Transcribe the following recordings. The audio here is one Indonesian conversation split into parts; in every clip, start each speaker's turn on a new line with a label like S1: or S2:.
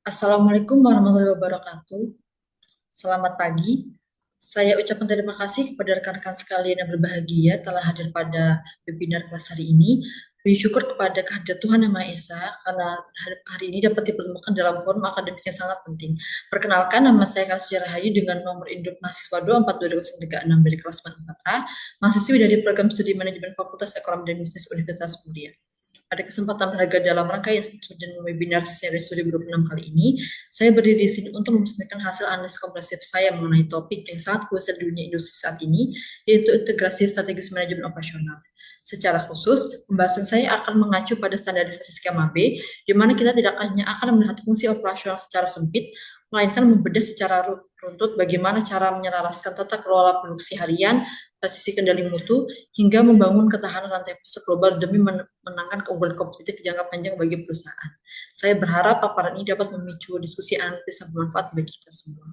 S1: Assalamualaikum warahmatullahi wabarakatuh. Selamat pagi. Saya ucapkan terima kasih kepada rekan-rekan sekalian yang berbahagia telah hadir pada webinar kelas hari ini. Puji syukur kepada kehadirat Tuhan Yang Maha Esa karena hari ini dapat dipertemukan dalam forum akademik yang sangat penting. Perkenalkan, nama saya Kalsia Rahayu dengan nomor induk mahasiswa 2420336 dari kelas 4A, mahasiswi dari program studi manajemen Fakultas Ekonomi dan Bisnis Universitas Muria. Pada kesempatan berharga dalam rangkaian student webinar series 2026 kali ini, saya berdiri di sini untuk mempresentasikan hasil analisis komprehensif saya mengenai topik yang sangat krusial di dunia industri saat ini, yaitu integrasi strategis manajemen operasional. Secara khusus, pembahasan saya akan mengacu pada standarisasi skema B, di mana kita tidak hanya akan melihat fungsi operasional secara sempit, melainkan membedah secara runtut bagaimana cara menyelaraskan tata kelola produksi harian, sisi kendali mutu, hingga membangun ketahanan rantai pasok global demi menangkan keunggulan kompetitif jangka panjang bagi perusahaan. Saya berharap paparan ini dapat memicu diskusi analitis yang bermanfaat bagi kita semua.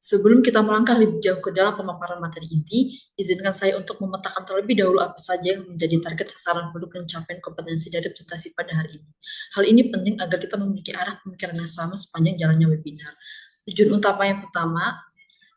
S1: Sebelum kita melangkah lebih jauh ke dalam pemaparan materi inti, izinkan saya untuk memetakan terlebih dahulu apa saja yang menjadi target sasaran produk dan capaian kompetensi dari presentasi pada hari ini. Hal ini penting agar kita memiliki arah pemikiran yang sama sepanjang jalannya webinar. Tujuan utama yang pertama,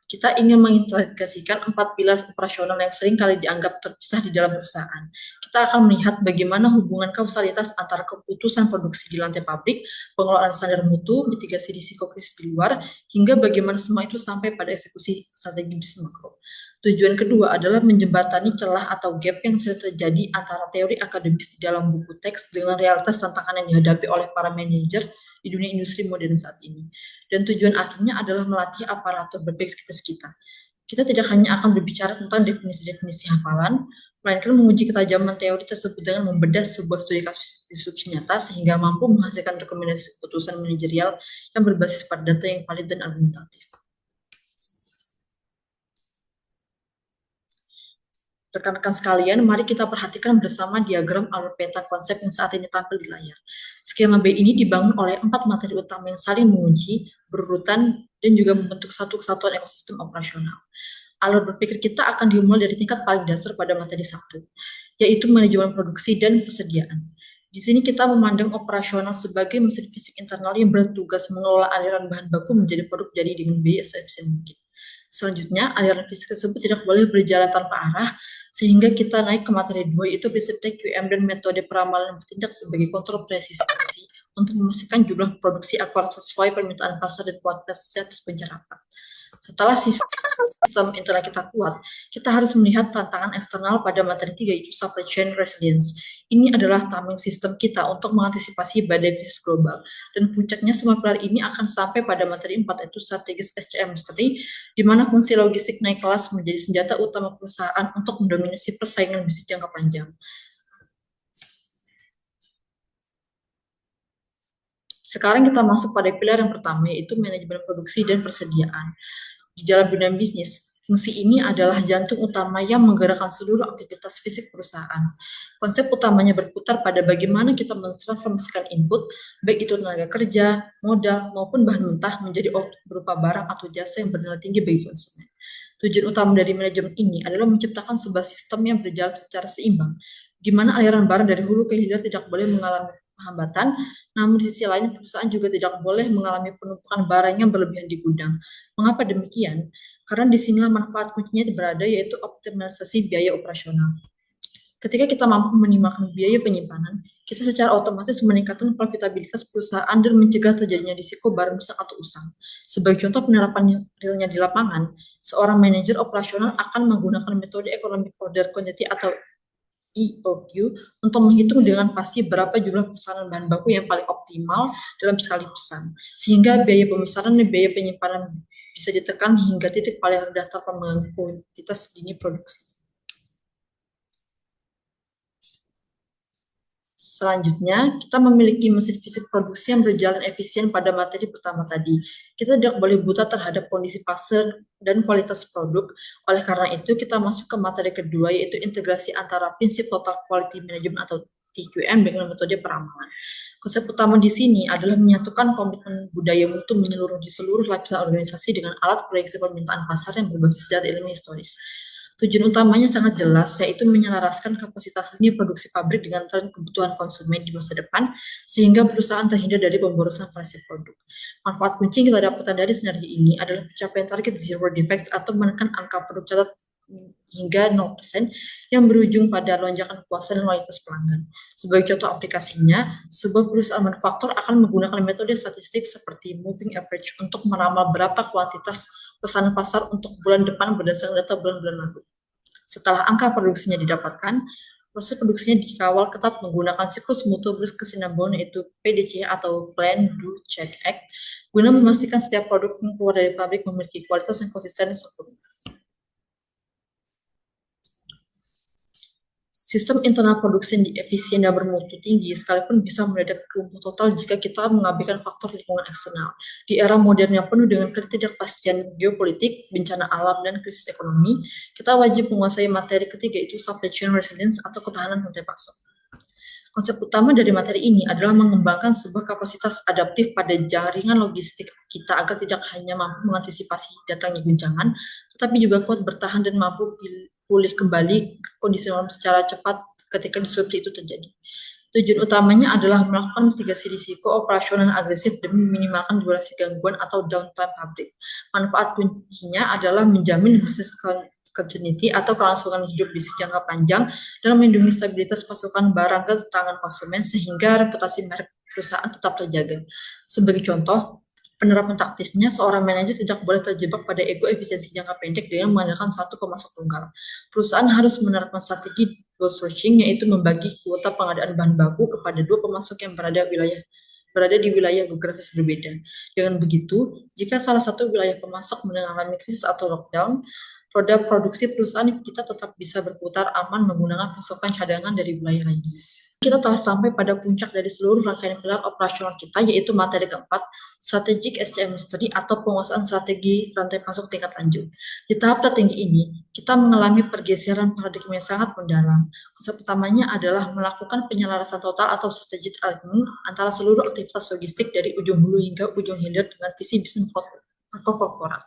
S1: kita ingin mengintegrasikan 4 pilar operasional yang sering kali dianggap terpisah di dalam perusahaan. Kita akan melihat bagaimana hubungan kausalitas antara keputusan produksi di lantai pabrik, pengelolaan standar mutu, mitigasi risiko krisis di luar, hingga bagaimana semua itu sampai pada eksekusi strategi bisnis makro. Tujuan kedua adalah menjembatani celah atau gap yang sering terjadi antara teori akademis di dalam buku teks dengan realitas tantangan yang dihadapi oleh para manajer di dunia industri modern saat ini. Dan tujuan akhirnya adalah melatih aparatur berpikir kritis kita. Kita tidak hanya akan berbicara tentang definisi-definisi hafalan, melainkan menguji ketajaman teori tersebut dengan membedah sebuah studi kasus disrupsi nyata sehingga mampu menghasilkan rekomendasi keputusan manajerial yang berbasis pada data yang valid dan argumentatif. Rekan-rekan sekalian, mari kita perhatikan bersama diagram alur peta konsep yang saat ini tampil di layar. Skema B ini dibangun oleh 4 materi utama yang saling mengunci, berurutan, dan juga membentuk satu kesatuan ekosistem operasional. Alur berpikir kita akan dimulai dari tingkat paling dasar pada materi 1, yaitu manajemen produksi dan persediaan. Di sini kita memandang operasional sebagai mesin fisik internal yang bertugas mengelola aliran bahan baku menjadi produk jadi dengan biaya seefisien mungkin. Selanjutnya, aliran fisik tersebut tidak boleh berjalan tanpa arah, sehingga kita naik ke materi 2, yaitu prinsip TQM dan metode peramalan yang bertindak sebagai kontrol presisi untuk memastikan jumlah produksi akurat sesuai permintaan pasar dan kualitasnya terpencar rapat. Setelah sistem internal kita kuat, kita harus melihat tantangan eksternal pada materi 3, yaitu supply chain resilience. Ini adalah tameng sistem kita untuk mengantisipasi badai krisis global. Dan puncaknya semua pilar ini akan sampai pada materi 4, yaitu strategis SCM mastery, di mana fungsi logistik naik kelas menjadi senjata utama perusahaan untuk mendominasi persaingan bisnis jangka panjang. Sekarang kita masuk pada pilar yang pertama, yaitu manajemen produksi dan persediaan. Di dalam dunia bisnis, fungsi ini adalah jantung utama yang menggerakkan seluruh aktivitas fisik perusahaan. Konsep utamanya berputar pada bagaimana kita mentransformasikan input, baik itu tenaga kerja, modal, maupun bahan mentah menjadi output berupa barang atau jasa yang bernilai tinggi bagi konsumen. Tujuan utama dari manajemen ini adalah menciptakan sebuah sistem yang berjalan secara seimbang, di mana aliran barang dari hulu ke hilir tidak boleh mengalami hambatan, namun di sisi lain perusahaan juga tidak boleh mengalami penumpukan barang yang berlebihan di gudang. Mengapa demikian? Karena disinilah manfaat kuncinya berada, yaitu optimalisasi biaya operasional. Ketika kita mampu menyimakkan biaya penyimpanan, kita secara otomatis meningkatkan profitabilitas perusahaan dan mencegah terjadinya risiko barang rusak atau usang. Sebagai contoh penerapan realnya di lapangan, seorang manajer operasional akan menggunakan metode economic order quantity atau EOQ untuk menghitung dengan pasti berapa jumlah pesanan bahan baku yang paling optimal dalam sekali pesan, sehingga biaya pemesanan dan biaya penyimpanan bisa ditekan hingga titik paling rendah tanpa mengganggu kuantitas dini produksi. Selanjutnya, kita memiliki mesin fisik produksi yang berjalan efisien pada materi pertama tadi. Kita tidak boleh buta terhadap kondisi pasar dan kualitas produk. Oleh karena itu, kita masuk ke materi kedua, yaitu integrasi antara prinsip total quality management atau TQM dengan metode peramalan. Konsep utama di sini adalah menyatukan komitmen budaya mutu menyeluruh di seluruh lapisan organisasi dengan alat proyeksi permintaan pasar yang berbasis data ilmu historis. Tujuan utamanya sangat jelas, yaitu menyelaraskan kapasitas lini produksi pabrik dengan tren kebutuhan konsumen di masa depan, sehingga perusahaan terhindar dari pemborosan variasi produk. Manfaat kunci yang kita dapatkan dari sinergi ini adalah pencapaian target zero defects atau menekan angka produk catat hingga 0% yang berujung pada lonjakan kepuasan dan loyalitas pelanggan. Sebagai contoh aplikasinya, sebuah perusahaan manufaktur akan menggunakan metode statistik seperti moving average untuk meramal berapa kuantitas pesanan pasar untuk bulan depan berdasarkan data bulan-bulan lalu. Setelah angka produksinya didapatkan, proses produksinya dikawal ketat menggunakan siklus mutu berkesinambungan yaitu PDC atau Plan, Do, Check, Act, guna memastikan setiap produk yang keluar dari pabrik memiliki kualitas yang konsisten dan sempurna. Sistem internal produksi yang efisien dan bermutu tinggi sekalipun bisa mendadak lumpuh total jika kita mengabaikan faktor lingkungan eksternal. Di era modern yang penuh dengan ketidakpastian geopolitik, bencana alam, dan krisis ekonomi, kita wajib menguasai materi ketiga itu supply chain resilience atau ketahanan rantai pasok. Konsep utama dari materi ini adalah mengembangkan sebuah kapasitas adaptif pada jaringan logistik kita agar tidak hanya mampu mengantisipasi datangnya guncangan, tetapi juga kuat bertahan dan mampu pulih kembali ke kondisi normal secara cepat ketika disrupsi itu terjadi. Tujuan utamanya adalah melakukan mitigasi risiko operasional agresif demi meminimalkan durasi gangguan atau downtime pabrik. Manfaat kuncinya adalah menjamin bisnis continuity atau kelangsungan hidup bisnis jangka panjang dalam melindungi stabilitas pasokan barang ke tangan konsumen sehingga reputasi merek perusahaan tetap terjaga. Sebagai contoh, penerapan taktisnya, seorang manajer tidak boleh terjebak pada ego efisiensi jangka pendek dengan mengandalkan satu pemasok tunggal. Perusahaan harus menerapkan strategi dual sourcing, yaitu membagi kuota pengadaan bahan baku kepada dua pemasok yang berada di wilayah geografis berbeda. Dengan begitu, jika salah satu wilayah pemasok mengalami krisis atau lockdown, roda produksi perusahaan kita tetap bisa berputar aman menggunakan pasokan cadangan dari wilayah lainnya. Kita telah sampai pada puncak dari seluruh rangkaian pilar operasional kita, yaitu materi keempat, Strategic SCM Mastery atau penguasaan strategi rantai pasok tingkat lanjut. Di tahap tertinggi ini, kita mengalami pergeseran paradigma yang sangat mendalam. Konsep utamanya adalah melakukan penyelarasan total atau strategic alignment antara seluruh aktivitas logistik dari ujung hulu hingga ujung hilir dengan visi bisnis korporat.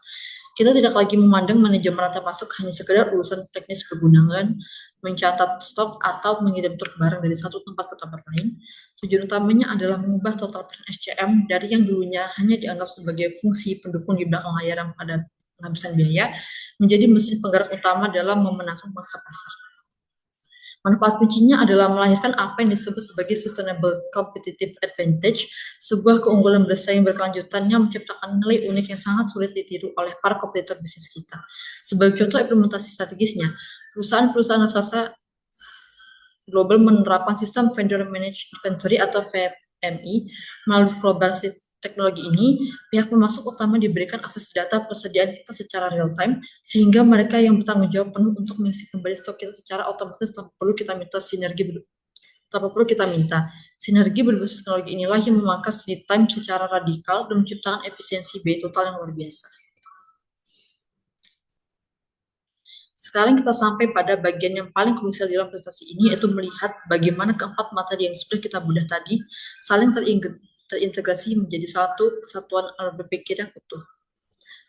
S1: Kita tidak lagi memandang manajemen rantai pasok hanya sekedar urusan teknis pergunungan, mencatat stok atau mengirim truk barang dari satu tempat ke tempat lain. Tujuan utamanya adalah mengubah total peran SCM dari yang dulunya hanya dianggap sebagai fungsi pendukung di belakang layar yang pada penghabisan biaya, menjadi mesin penggerak utama dalam memenangkan mangsa pasar. Manfaat kuncinya adalah melahirkan apa yang disebut sebagai sustainable competitive advantage, sebuah keunggulan bersaing berkelanjutan yang menciptakan nilai unik yang sangat sulit ditiru oleh para kompetitor bisnis kita. Sebagai contoh implementasi strategisnya, perusahaan-perusahaan raksasa global menerapkan sistem vendor managed inventory atau VMI. Melalui kolaborasi teknologi ini, pihak pemasok utama diberikan akses data persediaan kita secara real time, sehingga mereka yang bertanggung jawab penuh untuk mengisi kembali stok kita secara otomatis tanpa perlu kita minta Sinergi berbasis teknologi inilah yang memangkas lead time secara radikal dan menciptakan efisiensi biaya total yang luar biasa. Sekarang kita sampai pada bagian yang paling krusial dalam presentasi ini, yaitu melihat bagaimana keempat materi yang sudah kita bedah tadi saling terintegrasi menjadi satu kesatuan alur berpikir yang utuh.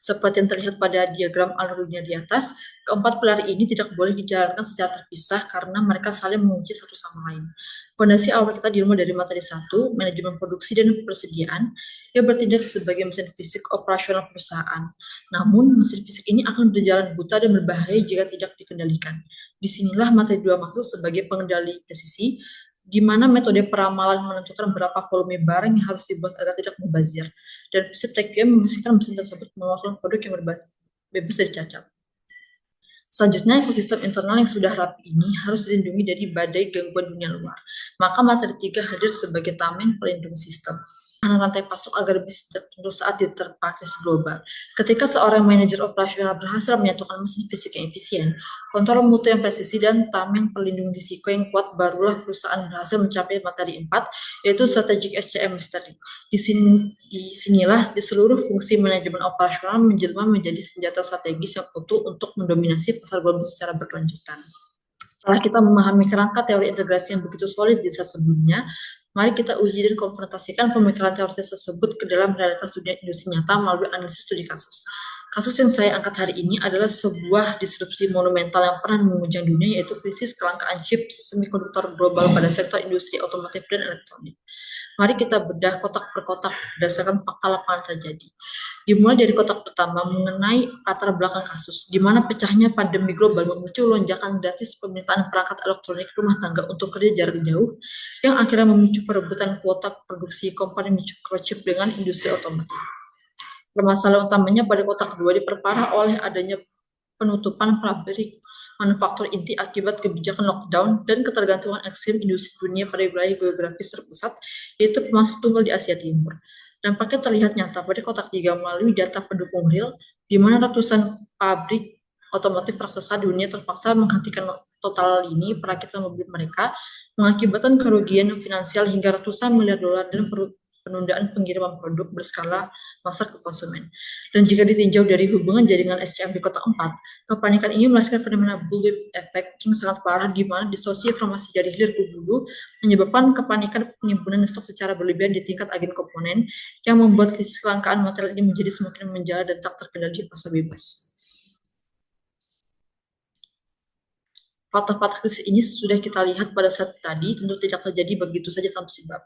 S1: Seperti yang terlihat pada diagram alur linear di atas, keempat pilar ini tidak boleh dijalankan secara terpisah karena mereka saling mengunci satu sama lain. Fondasi awal kita dimulai dari materi 1, manajemen produksi dan persediaan, yang bertindak sebagai mesin fisik operasional perusahaan. Namun, mesin fisik ini akan berjalan buta dan berbahaya jika tidak dikendalikan. Disinilah materi 2 masuk sebagai pengendali presisi, di mana metode peramalan menentukan berapa volume barang yang harus dibuat agar tidak mubazir, dan prinsip TQM memastikan mesin tersebut mengeluarkan produk yang bebas dari cacat. Selanjutnya, ekosistem internal yang sudah rapi ini harus dilindungi dari badai gangguan dunia luar. Maka materi 3 hadir sebagai tameng pelindung sistem rantai pasok agar bisa terus saat diterpa krisis global. Ketika seorang manajer operasional berhasil menyatukan mesin fisik yang efisien, kontrol mutu yang presisi, dan tameng pelindung risiko yang kuat, barulah perusahaan berhasil mencapai materi 4, yaitu strategic SCM mastery. Disinilah di seluruh fungsi manajemen operasional menjelma menjadi senjata strategis yang utuh untuk mendominasi pasar global secara berkelanjutan. Setelah kita memahami kerangka teori integrasi yang begitu solid di saat sebelumnya, mari kita uji dan konfrontasikan pemikiran teoritis tersebut ke dalam realitas dunia industri nyata melalui analisis studi kasus. Kasus yang saya angkat hari ini adalah sebuah disrupsi monumental yang pernah mengguncang dunia, yaitu krisis kelangkaan chip semikonduktor global pada sektor industri otomotif dan elektronik. Mari kita bedah kotak per kotak berdasarkan fakta lapangan terjadi. Dimulai dari kotak pertama mengenai latar belakang kasus, di mana pecahnya pandemi global memicu lonjakan drastis permintaan perangkat elektronik rumah tangga untuk kerja jarak jauh, yang akhirnya memicu perebutan kuota produksi komponen microchip dengan industri otomotif. Permasalahan utamanya pada kotak kedua diperparah oleh adanya penutupan pabrik manufaktur inti akibat kebijakan lockdown dan ketergantungan ekstrim industri dunia pada wilayah geografis terpusat, yaitu pemasok tunggal di Asia Timur. Dampaknya terlihat nyata pada kotak tiga melalui data pendukung real, di mana ratusan pabrik otomotif raksasa dunia terpaksa menghentikan total lini perakitan mobil mereka, mengakibatkan kerugian finansial hingga ratusan miliar dolar dan penundaan pengiriman produk berskala pasar ke konsumen. Dan jika ditinjau dari hubungan jaringan SCM di kota 4, kepanikan ini melahirkan fenomena bullwhip effect yang sangat parah, di mana distorsi informasi dari hilir ke hulu menyebabkan kepanikan penimbunan stok secara berlebihan di tingkat agen komponen, yang membuat krisis kelangkaan material ini menjadi semakin menjalar dan tak terkendali di pasar bebas. Fakta-fakta krisis ini sudah kita lihat pada saat tadi, tentu tidak terjadi begitu saja tanpa sebab.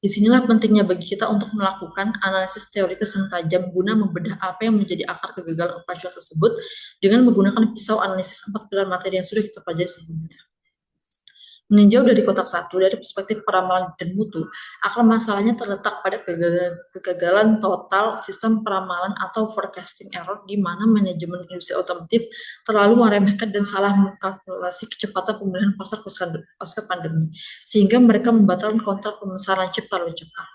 S1: Disinilah pentingnya bagi kita untuk melakukan analisis teoritis yang tajam guna membedah apa yang menjadi akar kegagalan operasional tersebut dengan menggunakan pisau analisis 4 pilar materi yang sudah kita pelajari sebelumnya. Meninjau dari kotak satu, dari perspektif peramalan dan mutu, akar masalahnya terletak pada kegagalan total sistem peramalan atau forecasting error, di mana manajemen industri otomotif terlalu meremehkan dan salah mengkalkulasi kecepatan pemulihan pasar pasca pandemi, sehingga mereka membatalkan kontrak pemesanan chip terlalu cepat.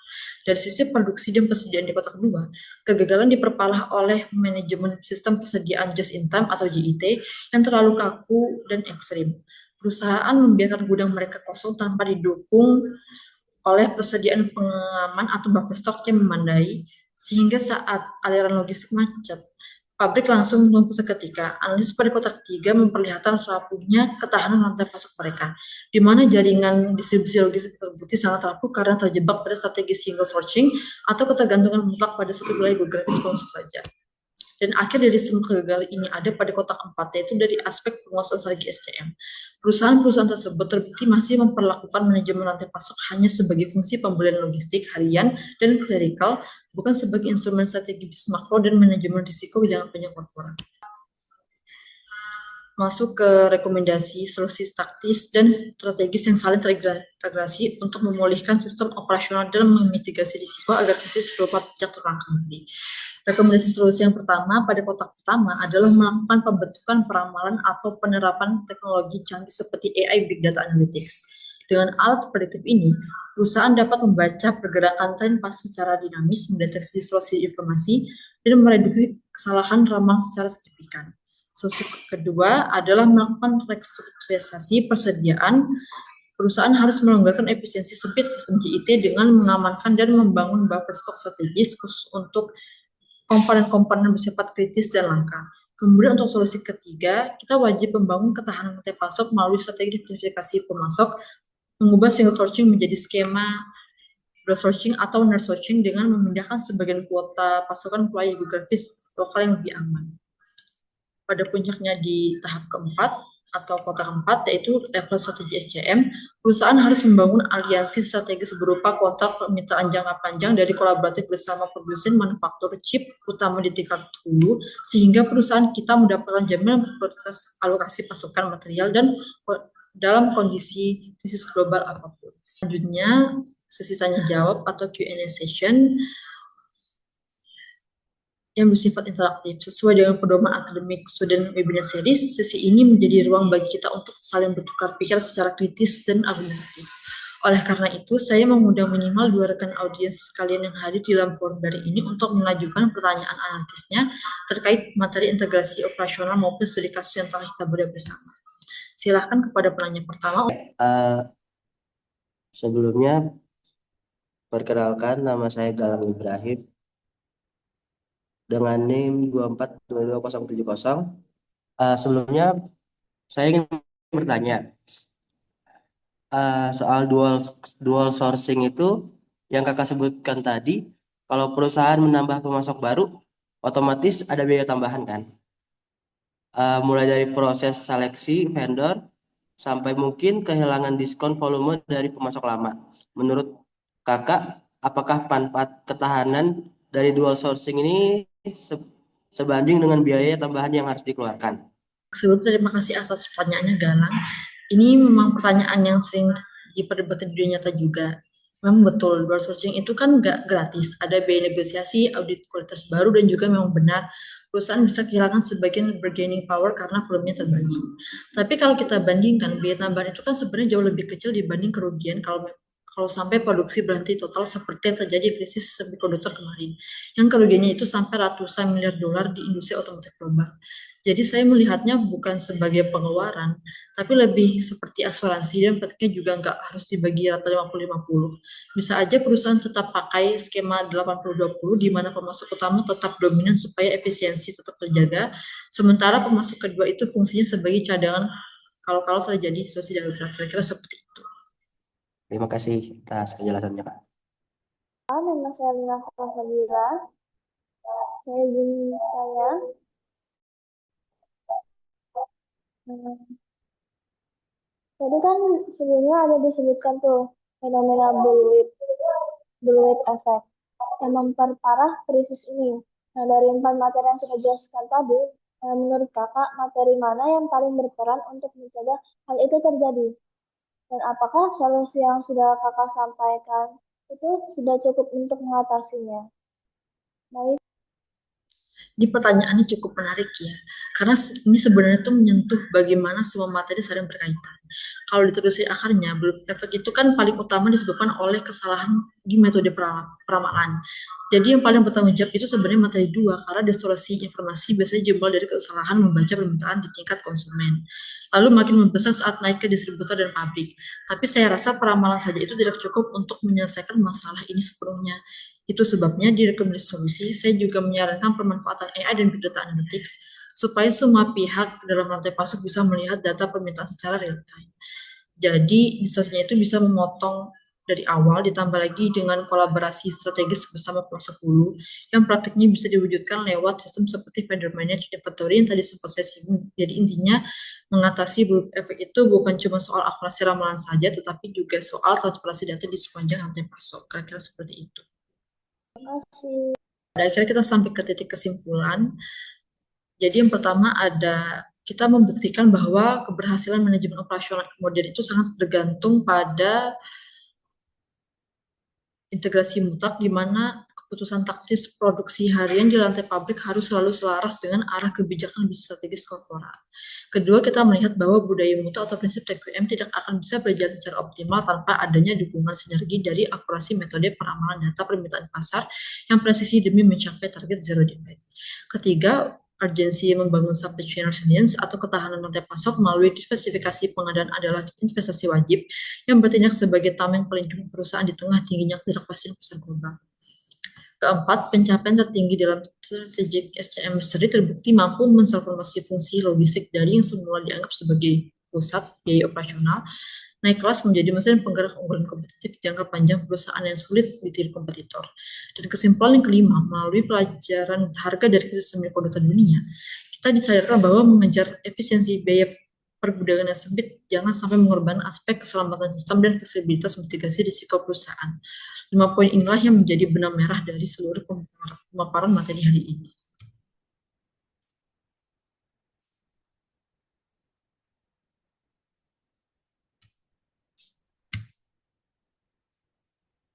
S1: Dari sisi produksi dan persediaan di kotak kedua, kegagalan diperparah oleh manajemen sistem persediaan just in time atau JIT yang terlalu kaku dan ekstrim. Perusahaan membiarkan gudang mereka kosong tanpa didukung oleh persediaan pengaman atau buffer stok yang memadai, sehingga saat aliran logistik macet, pabrik langsung lumpuh seketika. Analisis pada kotak ketiga memperlihatkan rapuhnya ketahanan rantai pasok mereka, di mana jaringan distribusi logistik terbukti sangat rapuh karena terjebak pada strategi single sourcing atau ketergantungan mutlak pada satu wilayah geografis pemasok saja. Dan akhir dari semua kegagalan ini ada pada kotak 4, yaitu dari aspek penguasaan strategi SCM. Perusahaan-perusahaan tersebut terbukti masih memperlakukan manajemen rantai pasok hanya sebagai fungsi pembelian logistik harian dan klerikal, bukan sebagai instrumen strategi bisnis makro dan manajemen risiko jangka panjang korporat. Masuk ke rekomendasi solusi taktis dan strategis yang saling terintegrasi untuk memulihkan sistem operasional dan memitigasi risiko agar krisis global tidak terulang kembali. Rekomendasi solusi yang pertama pada kotak pertama adalah melakukan pembentukan peramalan atau penerapan teknologi canggih seperti AI Big Data Analytics. Dengan alat prediktif ini, perusahaan dapat membaca pergerakan tren pasar secara dinamis, mendeteksi distorsi informasi, dan mereduksi kesalahan ramalan secara signifikan. Solusi kedua adalah melakukan restrukturisasi persediaan. Perusahaan harus melonggarkan efisiensi sempit sistem JIT dengan mengamankan dan membangun buffer stok strategis khusus untuk komponen-komponen bersifat kritis dan langka. Kemudian untuk solusi ketiga, kita wajib membangun ketahanan rantai pasok melalui strategi diversifikasi pemasok, mengubah single sourcing menjadi skema dual sourcing atau near sourcing dengan memindahkan sebagian kuota pasokan ke wilayah geografis lokal yang lebih aman. Pada puncaknya di tahap keempat atau kota keempat, yaitu level strategi SCM, perusahaan harus membangun aliansi strategis berupa kontrak permintaan jangka panjang dari kolaboratif bersama produsen manufaktur chip, utama di tingkat hulu, sehingga perusahaan kita mendapatkan jaminan prioritas alokasi pasokan material dan dalam kondisi krisis global apapun. Selanjutnya, sesi tanya jawab atau Q&A session yang bersifat interaktif. Sesuai dengan pedoman akademik student webinar series, sesi ini menjadi ruang bagi kita untuk saling bertukar pikiran secara kritis dan argumentatif. Oleh karena itu, saya mengundang minimal 2 rekan audiens sekalian yang hadir di dalam forum dari ini untuk mengajukan pertanyaan analitisnya terkait materi integrasi operasional maupun studi kasus yang telah kita bedah bersama. Silahkan kepada penanya pertama.
S2: Sebelumnya, perkenalkan, nama saya Galang Ibrahim dengan NIM 2422070. Sebelumnya saya ingin bertanya soal dual sourcing itu yang kakak sebutkan tadi. Kalau perusahaan menambah pemasok baru, otomatis ada biaya tambahan kan. Mulai dari proses seleksi vendor sampai mungkin kehilangan diskon volume dari pemasok lama. Menurut Kakak, apakah manfaat ketahanan dari dual sourcing ini sebanding dengan biaya tambahan yang harus dikeluarkan?
S1: Sebelum terima kasih atas pertanyaannya Galang. Ini memang pertanyaan yang sering diperdebatkan di dunia nyata juga. Memang betul, dual sourcing itu kan nggak gratis. Ada biaya negosiasi, audit kualitas baru, dan juga memang benar perusahaan bisa kehilangan sebagian bargaining power karena volumenya terbagi. Tapi kalau kita bandingkan, biaya tambahan itu kan sebenarnya jauh lebih kecil dibanding kerugian kalau sampai produksi berhenti total seperti yang terjadi krisis semiconductor kemarin. Yang kerugiannya itu sampai ratusan miliar dolar di industri otomotif global. Jadi saya melihatnya bukan sebagai pengeluaran, tapi lebih seperti asuransi dan praktiknya juga nggak harus dibagi rata 50-50. Bisa aja perusahaan tetap pakai skema 80-20 di mana pemasok utama tetap dominan supaya efisiensi tetap terjaga, sementara pemasok kedua itu fungsinya sebagai cadangan kalau terjadi situasi darurat. Kira-kira seperti itu.
S2: Terima kasih atas penjelasannya, Kak.
S3: Nama saya Lina Fadila. Saya ingin saya tadi kan sebelumnya ada disebutkan tuh fenomena bullwhip effect yang memperparah krisis ini. Nah, dari 4 materi yang sudah dijelaskan tadi, menurut kakak materi mana yang paling berperan untuk mencegah hal itu terjadi? Dan apakah solusi yang sudah kakak sampaikan itu sudah cukup untuk mengatasinya? Baik.
S1: Ini pertanyaannya cukup menarik ya, karena ini sebenarnya tuh menyentuh bagaimana semua materi saling berkaitan. Kalau ditelusuri akarnya, belum efek itu kan paling utama disebabkan oleh kesalahan di metode peramalan. Jadi yang paling bertanggung jawab itu sebenarnya materi dua, karena distorsi informasi biasanya jebol dari kesalahan membaca permintaan di tingkat konsumen. Lalu makin membesar saat naik ke distributor dan pabrik. Tapi saya rasa peramalan saja itu tidak cukup untuk menyelesaikan masalah ini sepenuhnya. Itu sebabnya di rekomendasi solusi, saya juga menyarankan pemanfaatan AI dan Big Data Analytics supaya semua pihak dalam rantai pasok bisa melihat data permintaan secara real time. Jadi, distorsinya itu bisa memotong dari awal, ditambah lagi dengan kolaborasi strategis bersama pemasok hulu, yang praktiknya bisa diwujudkan lewat sistem seperti vendor managed inventory yang tadi sempat saya singgung. Jadi intinya, mengatasi blue efek itu bukan cuma soal akurasi ramalan saja, tetapi juga soal transparansi data di sepanjang rantai pasok. Kira-kira seperti itu.
S3: Terima kasih.
S1: Pada akhirnya kita sampai ke titik kesimpulan. Jadi yang pertama ada kita membuktikan bahwa keberhasilan manajemen operasional modern itu sangat tergantung pada integrasi mutlak di mana keputusan taktis produksi harian di lantai pabrik harus selalu selaras dengan arah kebijakan lebih strategis korporat. Kedua, kita melihat bahwa budaya mutu atau prinsip TQM tidak akan bisa berjalan secara optimal tanpa adanya dukungan sinergi dari akurasi metode peramalan data permintaan pasar yang presisi demi mencapai target zero defect. Ketiga, urgensi membangun supply chain resilience atau ketahanan rantai pasok melalui diversifikasi pengadaan adalah investasi wajib yang bertindak sebagai tameng pelindung perusahaan di tengah tingginya ketidakpastian pasar global. Keempat, pencapaian tertinggi dalam strategic SCM Mastery terbukti mampu mentransformasi fungsi logistik dari yang semula dianggap sebagai pusat biaya operasional, naik kelas menjadi mesin penggerak unggulan kompetitif jangka panjang perusahaan yang sulit ditiru kompetitor. Dan kesimpulan yang kelima, melalui pelajaran harga dari krisis semiconductor dunia, kita disadarkan bahwa mengejar efisiensi biaya pergudangan yang sempit jangan sampai mengorbankan aspek keselamatan sistem dan fleksibilitas mitigasi risiko perusahaan. 5 poin inilah yang menjadi benang merah dari seluruh pemaparan materi hari ini.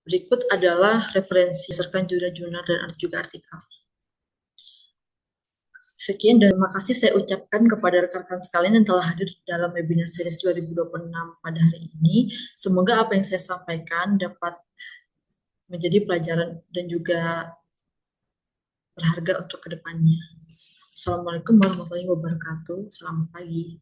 S1: Berikut adalah referensi serta jurnal-jurnal dan juga artikel. Sekian dan terima kasih saya ucapkan kepada rekan-rekan sekalian yang telah hadir dalam webinar series 2026 pada hari ini. Semoga apa yang saya sampaikan dapat menjadi pelajaran dan juga berharga untuk kedepannya. Assalamualaikum warahmatullahi wabarakatuh. Selamat pagi.